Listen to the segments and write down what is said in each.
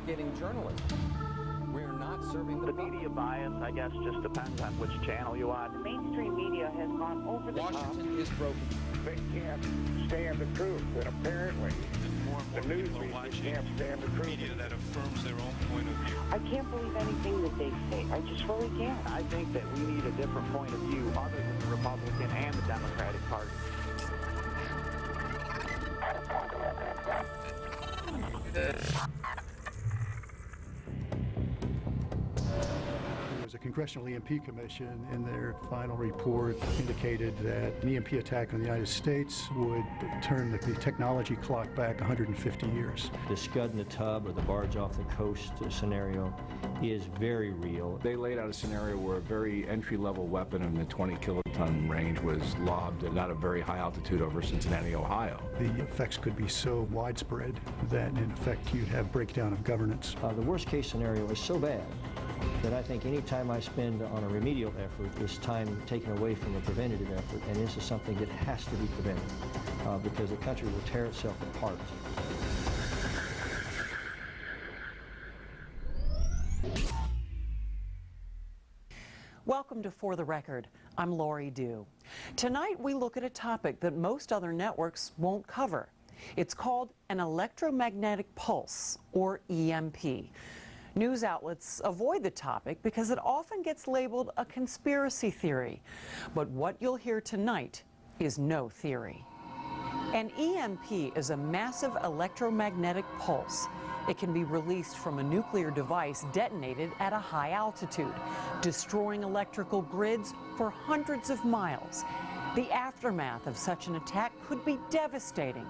investigating journalism. We're not serving the media bias, I guess, just depends on which channel you watch. The mainstream media has gone over the top. Washington is broken. They can't stand the truth, and apparently the news media can't stand the truth. Media that affirms their own point of view. I can't believe anything that they say. I just really can't. I think that we need a different point of view other than the Republican and the Democratic Party. The Congressional EMP Commission, in their final report, indicated that an EMP attack on the United States would turn the technology clock back 150 years. The scud in the tub or the barge off the coast scenario is very real. They laid out a scenario where a very entry-level weapon in the 20-kiloton range was lobbed at a very high altitude over Cincinnati, Ohio. The effects could be so widespread that, in effect, you'd have breakdown of governance. The worst-case scenario is so bad that I think any time I spend on a remedial effort is time taken away from a preventative effort, and this is something that has to be prevented because the country will tear itself apart. Welcome to For the Record. I'm Lori Dew. Tonight we look at a topic that most other networks won't cover. It's called an electromagnetic pulse, or EMP. News outlets avoid the topic because it often gets labeled a conspiracy theory. But what you'll hear tonight is no theory. An EMP is a massive electromagnetic pulse. It can be released from a nuclear device detonated at a high altitude, destroying electrical grids for hundreds of miles. The aftermath of such an attack could be devastating.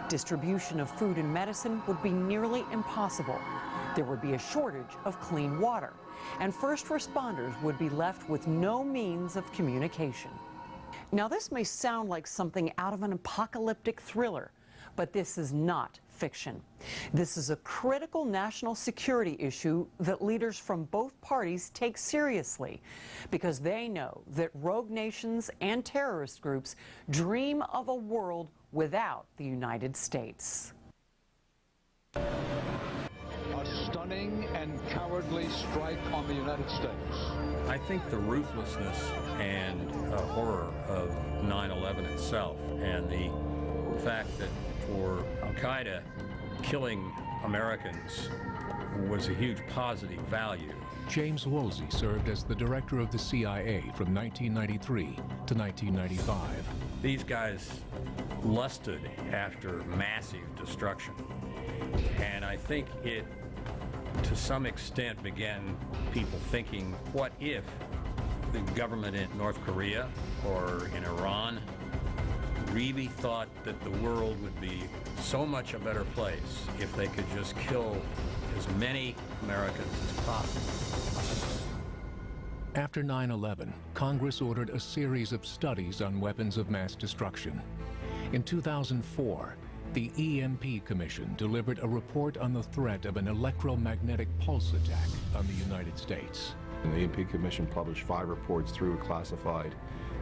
Distribution of food and medicine would be nearly impossible. There would be a shortage of clean water, and first responders would be left with no means of communication. Now, this may sound like something out of an apocalyptic thriller, but this is not fiction. This is a critical national security issue that leaders from both parties take seriously because they know that rogue nations and terrorist groups dream of a world without the United States. A stunning and cowardly strike on the United States. I think the ruthlessness and horror of 9/11 itself, and the fact that for Al-Qaeda, killing Americans was a huge positive value. James Woolsey served as the director of the CIA from 1993 to 1995. These guys lusted after massive destruction, and I think it, to some extent, began people thinking, what if the government in North Korea or in Iran really thought that the world would be so much a better place if they could just kill as many Americans as possible. After 9/11, Congress ordered a series of studies on weapons of mass destruction. In 2004, the EMP Commission delivered a report on the threat of an electromagnetic pulse attack on the United States. And the EMP Commission published 5 reports, 3 were classified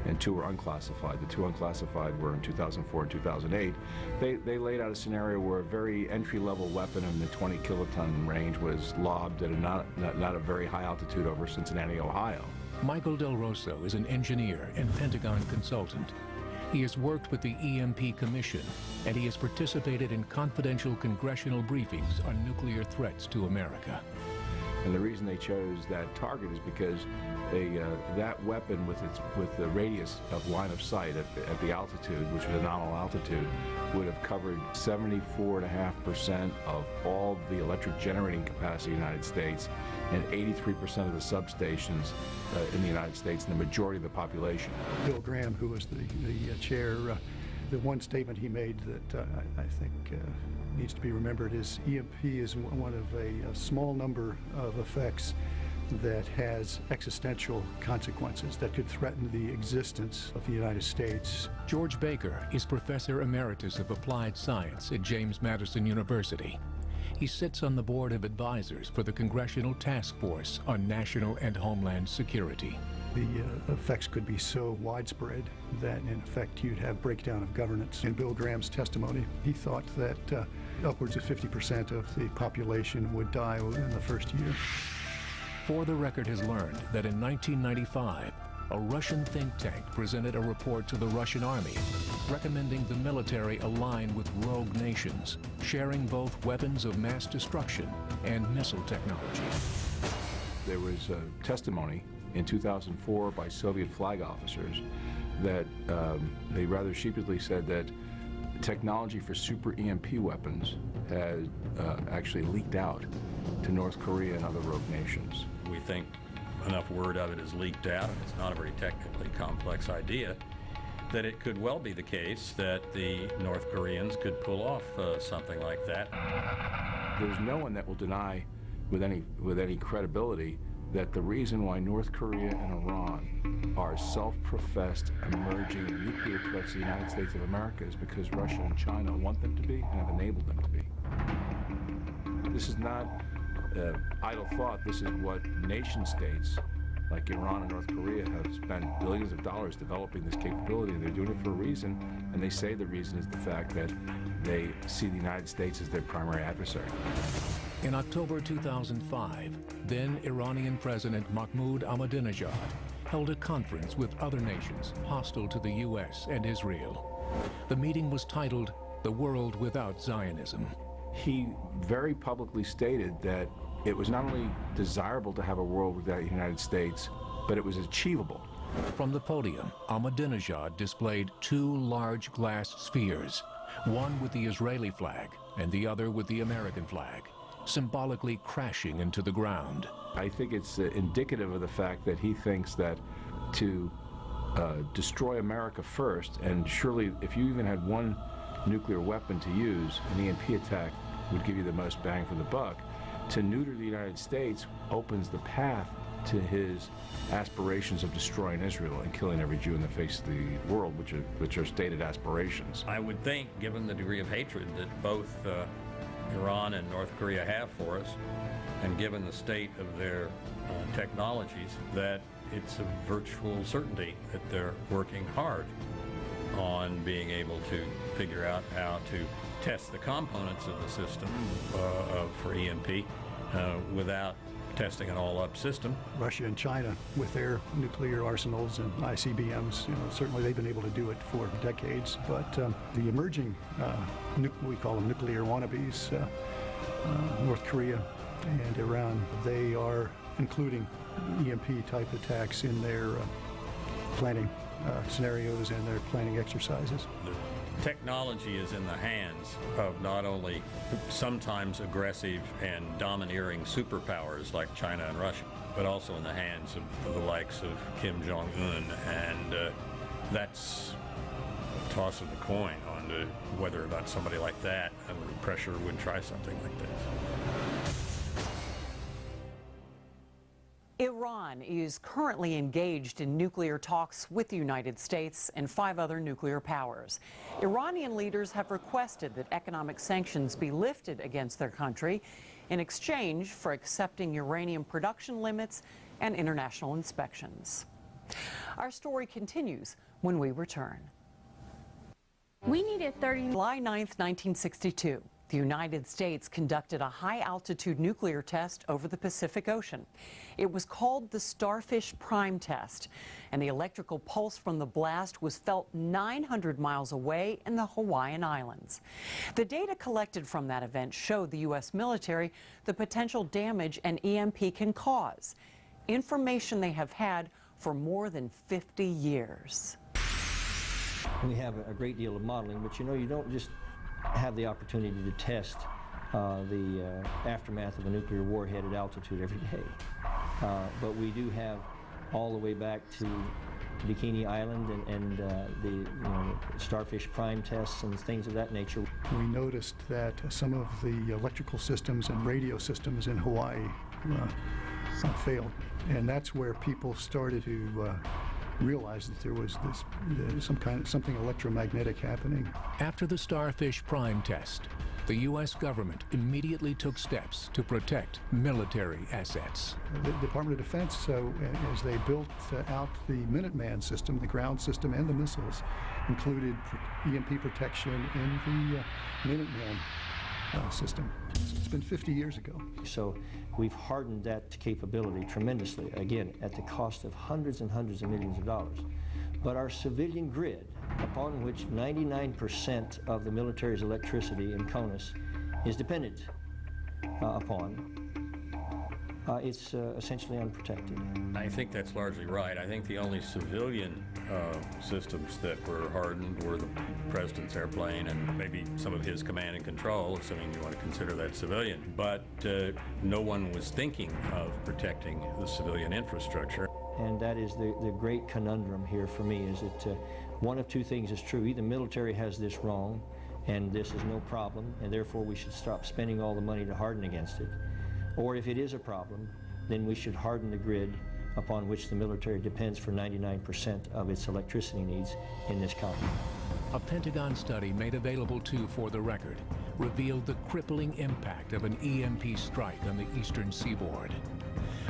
and 2 were unclassified. The 2 unclassified were in 2004 and 2008. They laid out a scenario where a very entry-level weapon in the 20-kiloton range was lobbed at not a very high altitude over Cincinnati, Ohio. Michael Del Rosso is an engineer and Pentagon consultant. He has worked with the EMP Commission, and he has participated in confidential congressional briefings on nuclear threats to America. And the reason they chose that target is because that weapon with the radius of line of sight at the altitude, which was a nominal altitude, would have covered 74.5% of all the electric generating capacity in the United States and 83% of the substations in the United States and the majority of the population. Bill Graham, who was the chair, the one statement he made that I think needs to be remembered is EMP is one of a small number of effects that has existential consequences that could threaten the existence of the United States. George Baker is Professor Emeritus of Applied Science at James Madison University. He sits on the Board of Advisors for the Congressional Task Force on National and Homeland Security. the effects could be so widespread that in effect you'd have breakdown of governance. In Bill Graham's testimony, he thought that upwards of 50% of the population would die within the first year. For the Record has learned that in 1995, a Russian think tank presented a report to the Russian army recommending the military align with rogue nations, sharing both weapons of mass destruction and missile technology. There was testimony in 2004 by Soviet flag officers that they rather sheepishly said that technology for super EMP weapons had actually leaked out to North Korea and other rogue nations. We think enough word of it is leaked out, and it's not a very technically complex idea, that it could well be the case that the North Koreans could pull off something like that. There's no one that will deny with any credibility that the reason why North Korea and Iran are self-professed emerging nuclear threats to the United States of America is because Russia and China want them to be and have enabled them to be. This is not idle thought. This is what nation states like Iran and North Korea have spent billions of dollars developing this capability. They're doing it for a reason, and they say the reason is the fact that they see the United States as their primary adversary. In October 2005, then Iranian President Mahmoud Ahmadinejad held a conference with other nations hostile to the U.S. and Israel. The meeting was titled "The World Without Zionism." He very publicly stated that it was not only desirable to have a world without the United States, but it was achievable. From the podium, Ahmadinejad displayed two large glass spheres, one with the Israeli flag and the other with the American flag, symbolically crashing into the ground. I think it's indicative of the fact that he thinks that to destroy America first, and surely if you even had one nuclear weapon to use, an EMP attack would give you the most bang for the buck. To neuter the United States opens the path to his aspirations of destroying Israel and killing every Jew in the face of the world, which are stated aspirations. I would think, given the degree of hatred that both Iran and North Korea have for us, and given the state of their technologies, that it's a virtual certainty that they're working hard on being able to figure out how to test the components of the system for EMP without testing an all-up system. Russia and China, with their nuclear arsenals and ICBMs, certainly they've been able to do it for decades. But the emerging, we call them nuclear wannabes, North Korea and Iran, they are including EMP-type attacks in their planning scenarios and their planning exercises. The technology is in the hands of not only sometimes aggressive and domineering superpowers like China and Russia, but also in the hands of the likes of Kim Jong-un, and that's a toss of the coin on whether or not somebody like that under pressure would try something like this. Iran is currently engaged in nuclear talks with the United States and 5 other nuclear powers. Iranian leaders have requested that economic sanctions be lifted against their country in exchange for accepting uranium production limits and international inspections. Our story continues when we return. We needed July 9th, 1962. The United States conducted a high-altitude nuclear test over the Pacific Ocean. It was called the Starfish Prime Test, and the electrical pulse from the blast was felt 900 miles away in the Hawaiian Islands. The data collected from that event showed the U.S. military the potential damage an EMP can cause, information they have had for more than 50 years. We have a great deal of modeling, but you don't just have the opportunity to test the aftermath of a nuclear warhead at altitude every day. But we do have all the way back to Bikini Island and the Starfish Prime tests and things of that nature. We noticed that some of the electrical systems and radio systems in Hawaii failed, and that's where people started to realized that there was this something electromagnetic happening. After the Starfish Prime test, the U.S. government immediately took steps to protect military assets. The Department of Defense, as they built out the Minuteman system, the ground system and the missiles, included EMP protection in the Minuteman system. It's been 50 years ago. So we've hardened that capability tremendously, again, at the cost of hundreds and hundreds of millions of dollars. But our civilian grid, upon which 99% of the military's electricity in CONUS is dependent upon, it's essentially unprotected. I think that's largely right. I think the only civilian systems that were hardened were the president's airplane and maybe some of his command and control, assuming you want to consider that civilian. But no one was thinking of protecting the civilian infrastructure. And that is the great conundrum here for me, is that one of two things is true. Either the military has this wrong, and this is no problem, and therefore we should stop spending all the money to harden against it. Or if it is a problem, then we should harden the grid upon which the military depends for 99% of its electricity needs in this country. A Pentagon study made available to For the Record revealed the crippling impact of an EMP strike on the eastern seaboard.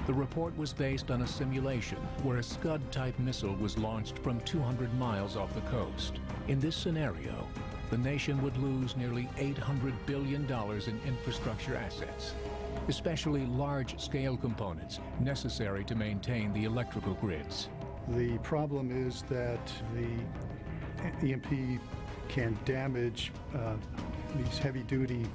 The report was based on a simulation where a Scud-type missile was launched from 200 miles off the coast. In this scenario, the nation would lose nearly $800 billion in infrastructure assets, especially large-scale components necessary to maintain the electrical grids. The problem is that the EMP can damage these heavy-duty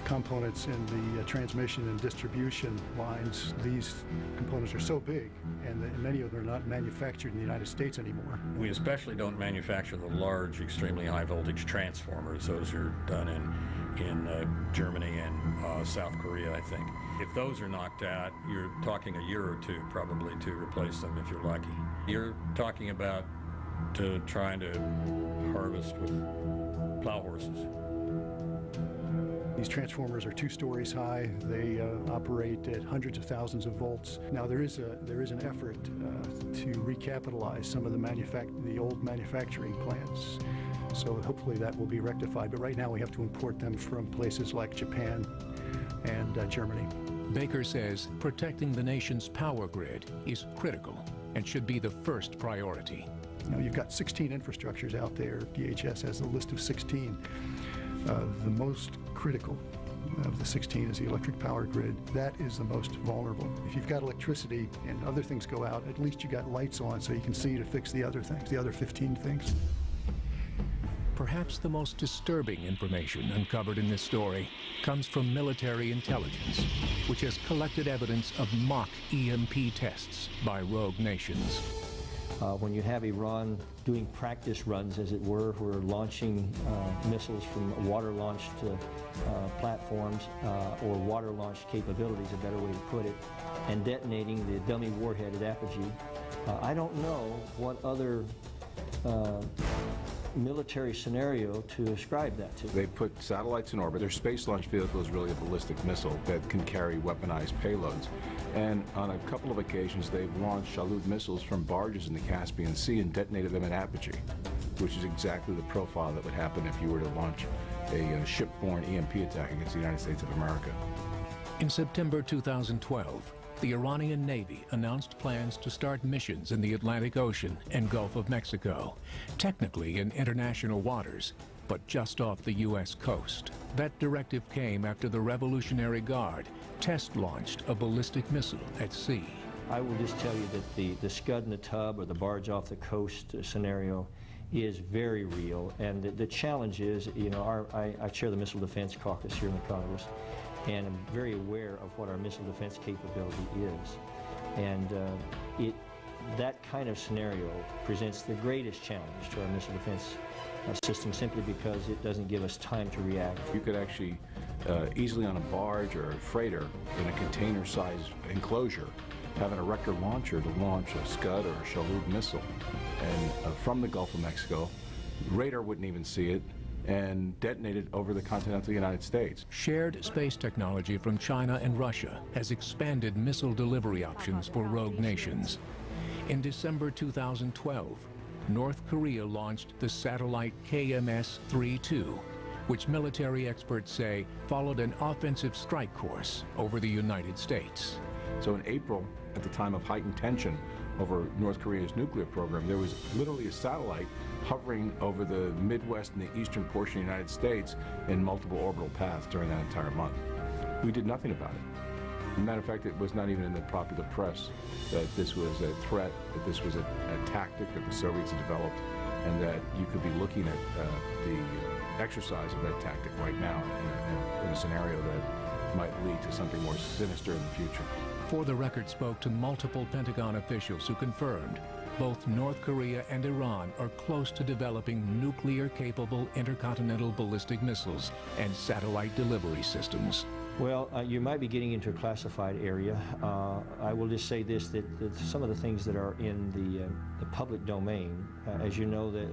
components in the transmission and distribution lines. These components are so big, and many of them are not manufactured in the United States anymore. We especially don't manufacture the large, extremely high-voltage transformers. Those are done in Germany and South Korea, I think. If those are knocked out, you're talking a year or two probably to replace them if you're lucky. You're talking about trying to harvest with plow horses. These transformers are 2 stories high. They operate at hundreds of thousands of volts. Now there is an effort to recapitalize some of the old manufacturing plants. So hopefully that will be rectified. But right now we have to import them from places like Japan and Germany. Baker says protecting the nation's power grid is critical and should be the first priority. You know, you've got 16 infrastructures out there. DHS has a list of 16. The most critical of the 16 is the electric power grid. That is the most vulnerable. If you've got electricity and other things go out, at least you got lights on so you can see to fix the other things, the other 15 things. Perhaps the most disturbing information uncovered in this story comes from military intelligence, which has collected evidence of mock EMP tests by rogue nations. When you have Iran doing practice runs, as it were, who are launching missiles from water-launched platforms or water-launched capabilities, a better way to put it, and detonating the dummy warhead at apogee, I don't know what other military scenario to ascribe that to. They put satellites in orbit. Their space launch vehicle is really a ballistic missile that can carry weaponized payloads. And on a couple of occasions, they've launched Shalut missiles from barges in the Caspian Sea and detonated them at apogee, which is exactly the profile that would happen if you were to launch a ship-borne EMP attack against the United States of America. In September 2012, the Iranian Navy announced plans to start missions in the Atlantic Ocean and Gulf of Mexico, technically in international waters, but just off the U.S. coast. That directive came after the Revolutionary Guard test-launched a ballistic missile at sea. I will just tell you that the scud in the tub or the barge off the coast scenario is very real, and the challenge is, you know, I chair the Missile Defense Caucus here in the Congress, and I'm very aware of what our missile defense capability is. And that kind of scenario presents the greatest challenge to our missile defense system, simply because it doesn't give us time to react. You could actually easily on a barge or a freighter in a container-sized enclosure have an erector launcher to launch a Scud or a Shalut missile. And from the Gulf of Mexico, radar wouldn't even see it, and detonated over the continental United States. Shared space technology from China and Russia has expanded missile delivery options for rogue nations. In December 2012, North Korea launched the satellite KMS-3-2, which military experts say followed an offensive strike course over the United States. So in April, at the time of heightened tension over North Korea's nuclear program, there was literally a satellite hovering over the Midwest and the eastern portion of the United States in multiple orbital paths during that entire month. We did nothing about it. As a matter of fact, it was not even in the popular press that this was a threat, that this was a tactic that the Soviets had developed, and that you could be looking at the exercise of that tactic right now in a scenario that might lead to something more sinister in the future. For the Record spoke to multiple Pentagon officials who confirmed both North Korea and Iran are close to developing nuclear-capable intercontinental ballistic missiles and satellite delivery systems. Well, you might be getting into a classified area. I will just say this, that some of the things that are in the public domain, as you know, that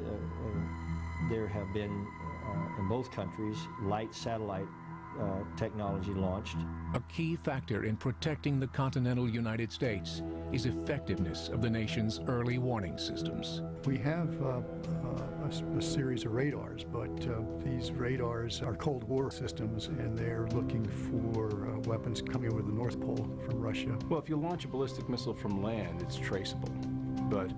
there have been, in both countries, light satellite technology launched. A key factor in protecting the continental United States is effectiveness of the nation's early warning systems. We have a series of radars, but these radars are Cold War systems, and they're looking for weapons coming over the North Pole from Russia. Well, if you launch a ballistic missile from land, it's traceable. But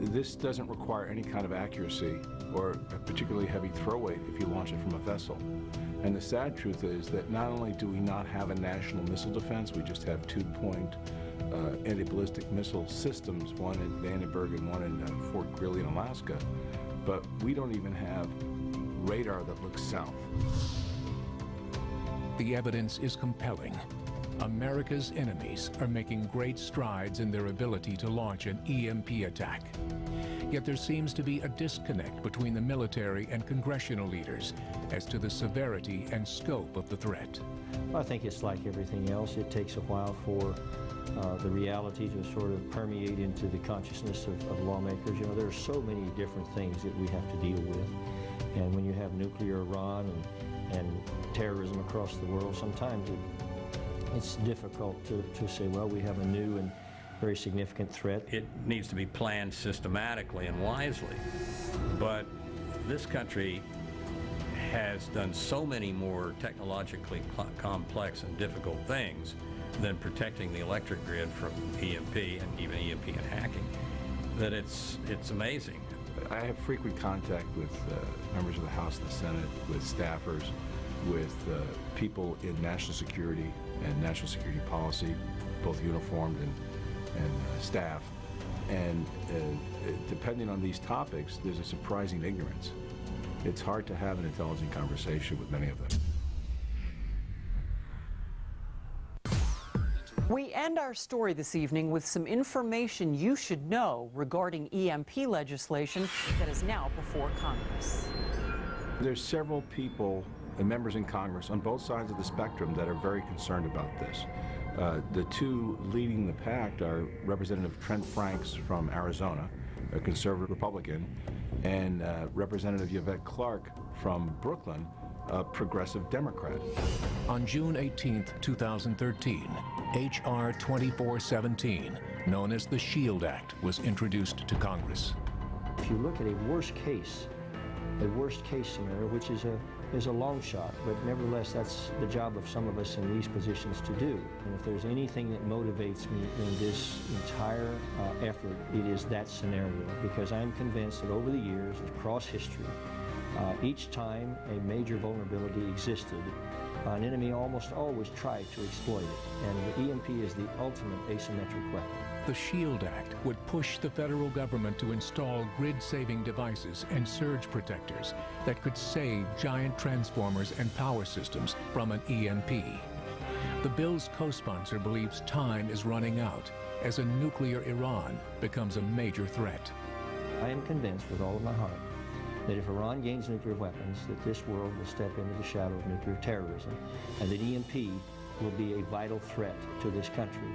this doesn't require any kind of accuracy or a particularly heavy throw weight if you launch it from a vessel. And the sad truth is that not only do we not have a national missile defense, we just have two-point anti-ballistic missile systems, one in Vandenberg and one in Fort Greely in Alaska, but we don't even have radar that looks south. The evidence is compelling. America's enemies are making great strides in their ability to launch an EMP attack. Yet there seems to be a disconnect between the military and congressional leaders as to the severity and scope of the threat. I think it's like everything else. It takes a while for the reality to sort of permeate into the consciousness of lawmakers. You know, there are so many different things that we have to deal with. And when you have nuclear Iran and terrorism across the world, sometimes it's difficult to say, well, we have a new and very significant threat. It needs to be planned systematically and wisely. But this country has done so many more technologically complex and difficult things than protecting the electric grid from EMP and even EMP and hacking, that it's amazing. I have frequent contact with members of the House and the Senate, with staffers, with people in national security and national security policy, both uniformed and staff. And depending on these topics, there's a surprising ignorance. It's hard to have an intelligent conversation with many of them. We end our story this evening with some information you should know regarding EMP legislation that is now before Congress. There's several people and members in Congress on both sides of the spectrum that are very concerned about this. The two leading the pack are Representative Trent Franks from Arizona, a conservative Republican, and Representative Yvette Clarke from Brooklyn, a progressive Democrat. On June 18, 2013, H.R. 2417, known as the SHIELD Act, was introduced to Congress. If you look at a worst case scenario, which is a long shot, but nevertheless that's the job of some of us in these positions to do. And if there's anything that motivates me in this entire effort, it is that scenario, because I'm convinced that over the years, across history, each time a major vulnerability existed, an enemy almost always tried to exploit it, and the EMP is the ultimate asymmetric weapon. The SHIELD Act would push the federal government to install grid-saving devices and surge protectors that could save giant transformers and power systems from an EMP. The bill's co-sponsor believes time is running out as a nuclear Iran becomes a major threat. I am convinced with all of my heart that if Iran gains nuclear weapons, that this world will step into the shadow of nuclear terrorism, and that EMP will be a vital threat to this country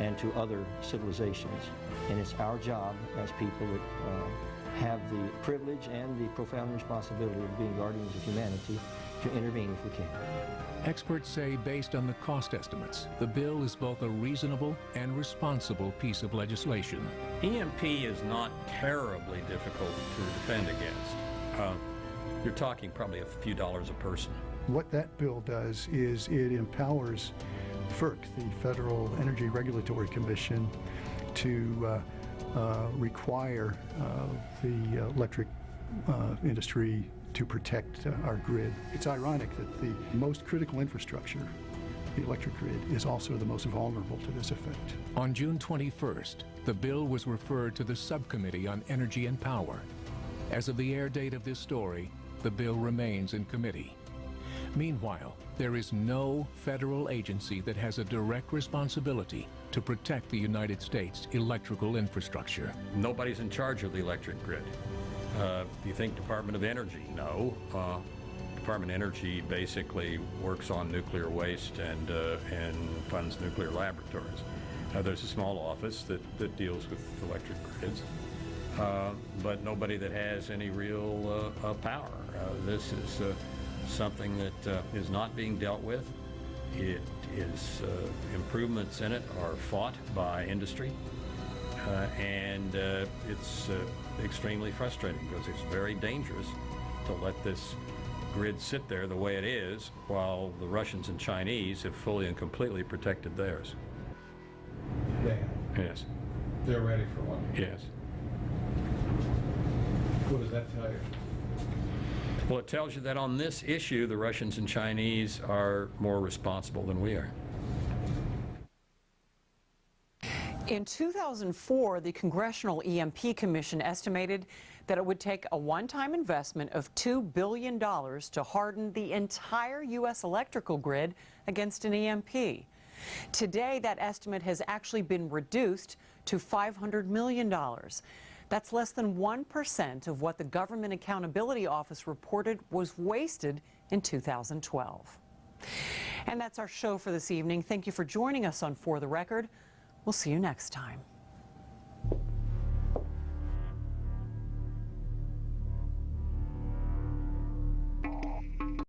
and to other civilizations. And it's our job as people that have the privilege and the profound responsibility of being guardians of humanity to to intervene if we can. Experts say, based on the cost estimates, the bill is both a reasonable and responsible piece of legislation. EMP is not terribly difficult to defend against. You're talking probably a few dollars a person. What that bill does is it empowers FERC, the Federal Energy Regulatory Commission, to require the electric industry to protect our grid. It's ironic that the most critical infrastructure, the electric grid, is also the most vulnerable to this effect. On June 21st, the bill was referred to the Subcommittee on Energy and Power. As of the air date of this story, the bill remains in committee. Meanwhile, there is no federal agency that has a direct responsibility to protect the United States electrical infrastructure. Nobody's in charge of the electric grid. Do you think Department of Energy? No. Department of Energy basically works on nuclear waste and funds nuclear laboratories. There's a small office that deals with electric grids, but nobody that has any real power. This is something that is not being dealt with. It is improvements in it are fought by industry, and it's extremely frustrating because it's very dangerous to let this grid sit there the way it is while the Russians and Chinese have fully and completely protected theirs. Yes. They're ready for one. Yes. What does that tell you? Well, it tells you that on this issue, the Russians and Chinese are more responsible than we are. In 2004, the Congressional EMP Commission estimated that it would take a one-time investment of $2 billion to harden the entire U.S. electrical grid against an EMP. Today, that estimate has actually been reduced to $500 million. That's less than 1% of what the Government Accountability Office reported was wasted in 2012. And that's our show for this evening. Thank you for joining us on For the Record. We'll see you next time.